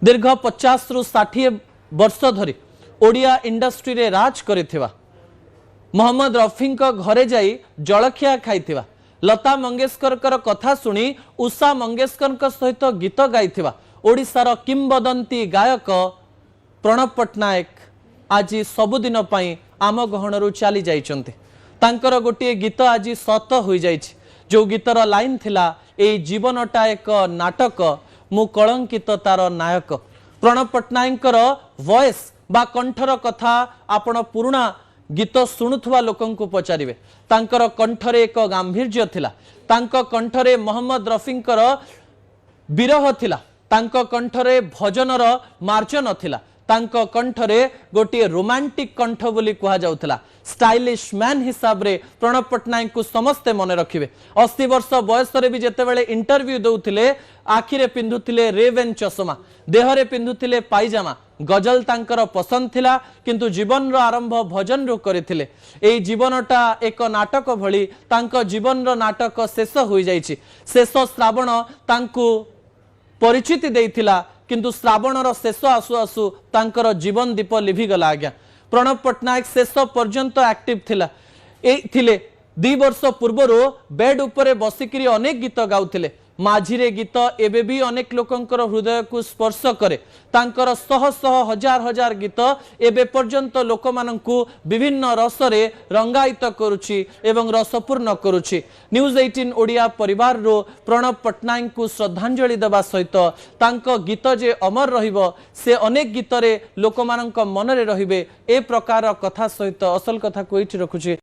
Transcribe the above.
दीर्घ 50 रु 60 वर्ष धरी ओडिया इंडस्ट्री रे राज करिथिबा मोहम्मद रफी घरे जाई जलखिया खाइथिबा लता मंगेशकर कथा शुणी उषा मंगेशकर सहित गीत गाइथिबा ओडिशार किंबदंती गायक प्रणव पट्टनायक आज सबुदिन पई आम गहणरू चली जाइछन्ते। तांकर गोटे गीत आज सत हो जाइछि। जो गीतर लाइन थिला ए जीवनटा एक नाटक मु कलंकित तार नायक। प्रणव पट्टनायकर वॉइस बा कंठर कथा आपण पुराणा गीत शुणुवा लोकंकु पचारिबे। तांकर कंठरे एक गांभीर्य थिला। तांको कंठरे मोहम्मद रफींकर विरह थिला। तांको कंठरे भजनर मार्जन थिला। तांको कंठरे गोटे रोमांटिक कंठ बोली कहा जाउथला। स्टाइलिश मैन हिसाब रे प्रणव पट्टनायक को समस्ते मन रखिबे। 80 वर्ष बयस रे भी जेतेबेले इंटरव्यू दउथिले आखिरे पिंधुथिले रेवेन चश्मा, देहरे पिंधुथिले पायजामा। गजल तांकर पसंद थिला किंतु जीवन रो आरंभ भजन रो करिथिले। एई जीवनटा एक नाटक भली तांको जीवन रो नाटक शेष होई जाईछि। शेष श्रावण तांको परिचिति देइथिला किंतु श्रावणर शेष आसु आसु तांकर जीवन दीप लिभिगला। आज्ञा प्रणव पट्टनायक शेष पर्यंत एक्टिव थिला। थिले 2 वर्ष पूर्वरो बेड उपरे बसिकिरी अनेक गीत गाउथिले। माझीरे गीत एबे भी अनेक लोकंकर हृदय को स्पर्श करे। तांकर शह शह हजार हजार गीत एबे पर्यंत लोकमानंकु विभिन्न रसरे रंगायित करुछि एवं रसपूर्ण करुछि। न्यूज 18 ओडिया परिवार रो प्रणव पट्टनायक को श्रद्धांजलि देवा सहित तांको गीत जे अमर रहिबो से अनेक गीतरे लोकमानंक मनरे रहिबे ए प्रकार कथा सहित असल कथा को इठी रखुछि।